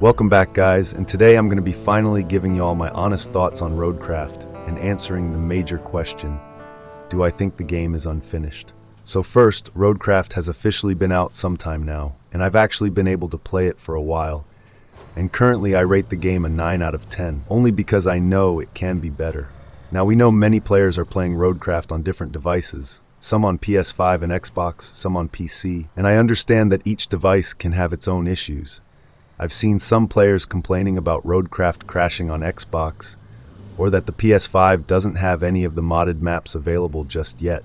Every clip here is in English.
Welcome back, guys, and today I'm going to be finally giving you all my honest thoughts on ROADCRAFT and answering the major question: do I think the game is unfinished? So first, ROADCRAFT has officially been out some time now, and I've actually been able to play it for a while. And currently I rate the game a 9 out of 10, only because I know it can be better. Now, we know many players are playing ROADCRAFT on different devices, some on PS5 and Xbox, some on PC, and I understand that each device can have its own issues. I've seen some players complaining about ROADCRAFT crashing on Xbox, or that the PS5 doesn't have any of the modded maps available just yet.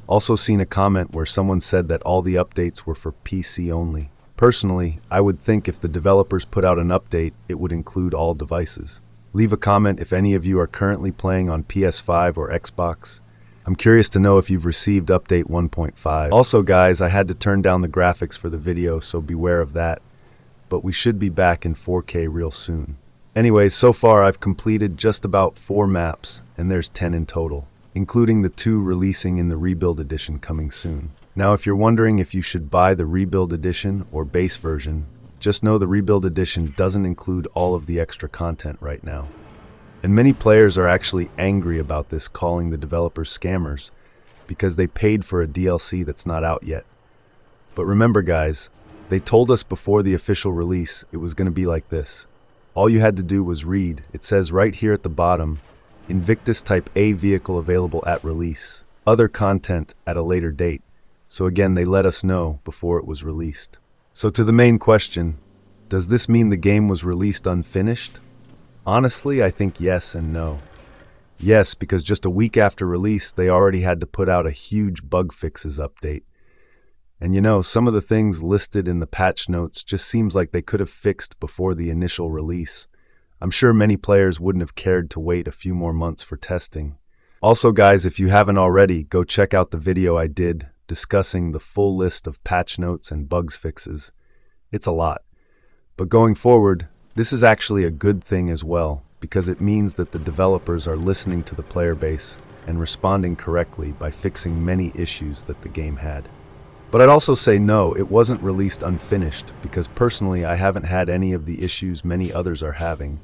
Also seen a comment where someone said that all the updates were for PC only. Personally, I would think if the developers put out an update, it would include all devices. Leave a comment if any of you are currently playing on PS5 or Xbox. I'm curious to know if you've received update 1.5. Also, guys, I had to turn down the graphics for the video, so beware of that. But we should be back in 4K real soon. Anyways, so far I've completed just about 4 maps, and there's 10 in total, including the 2 releasing in the Rebuild Edition coming soon. Now, if you're wondering if you should buy the Rebuild Edition or base version, just know the Rebuild Edition doesn't include all of the extra content right now. And many players are actually angry about this, calling the developers scammers, because they paid for a DLC that's not out yet. But remember, guys, they told us before the official release it was going to be like this. All you had to do was read. It says right here at the bottom, Invictus Type A vehicle available at release. Other content at a later date. So again, they let us know before it was released. So to the main question, does this mean the game was released unfinished? Honestly, I think yes and no. Yes, because just a week after release, they already had to put out a huge bug fixes update. And you know, some of the things listed in the patch notes just seems like they could have fixed before the initial release. I'm sure many players wouldn't have cared to wait a few more months for testing. Also, guys, if you haven't already, go check out the video I did discussing the full list of patch notes and bugs fixes. It's a lot. But going forward, this is actually a good thing as well, because it means that the developers are listening to the player base and responding correctly by fixing many issues that the game had. But I'd also say no, it wasn't released unfinished, because personally I haven't had any of the issues many others are having.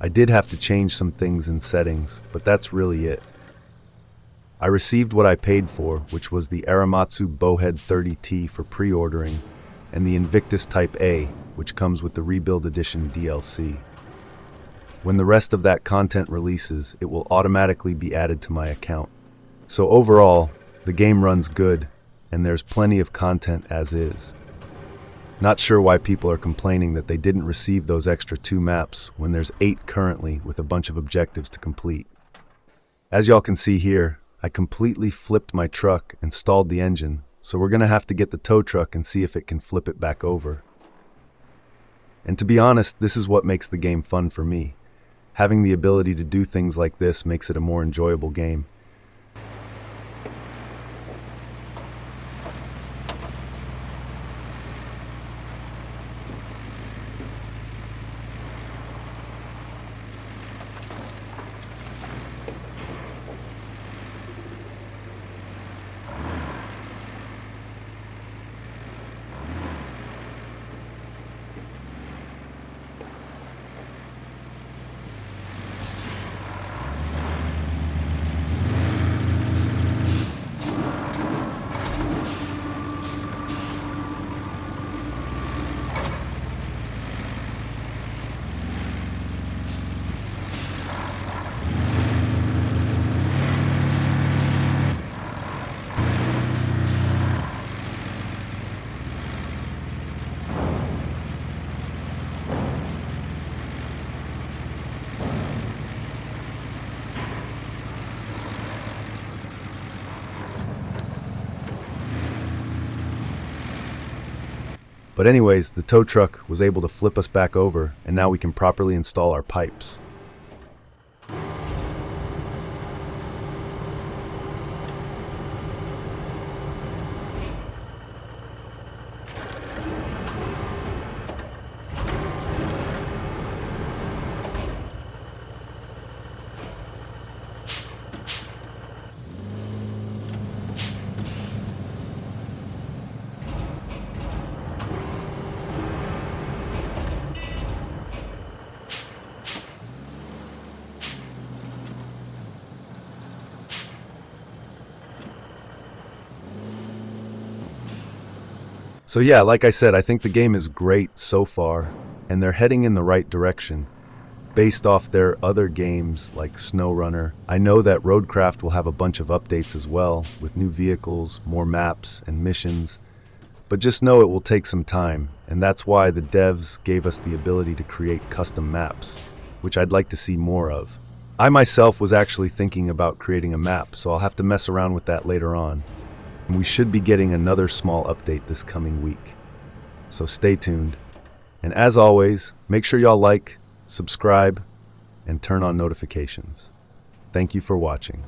I did have to change some things in settings, but that's really it. I received what I paid for, which was the Aramatsu Bowhead 30T for pre-ordering, and the Invictus Type A, which comes with the Rebuild Edition DLC. When the rest of that content releases, it will automatically be added to my account. So overall, the game runs good, and there's plenty of content as is. Not sure why people are complaining that they didn't receive those extra 2 maps when there's 8 currently with a bunch of objectives to complete. As y'all can see here, I completely flipped my truck and stalled the engine, so we're gonna have to get the tow truck and see if it can flip it back over. And to be honest, this is what makes the game fun for me. Having the ability to do things like this makes it a more enjoyable game. But anyways, the tow truck was able to flip us back over, and now we can properly install our pipes. So yeah, like I said, I think the game is great so far, and they're heading in the right direction. Based off their other games like SnowRunner, I know that ROADCRAFT will have a bunch of updates as well, with new vehicles, more maps, and missions. But just know it will take some time, and that's why the devs gave us the ability to create custom maps, which I'd like to see more of. I myself was actually thinking about creating a map, so I'll have to mess around with that later on. And we should be getting another small update this coming week. So stay tuned. And as always, make sure y'all like, subscribe, and turn on notifications. Thank you for watching.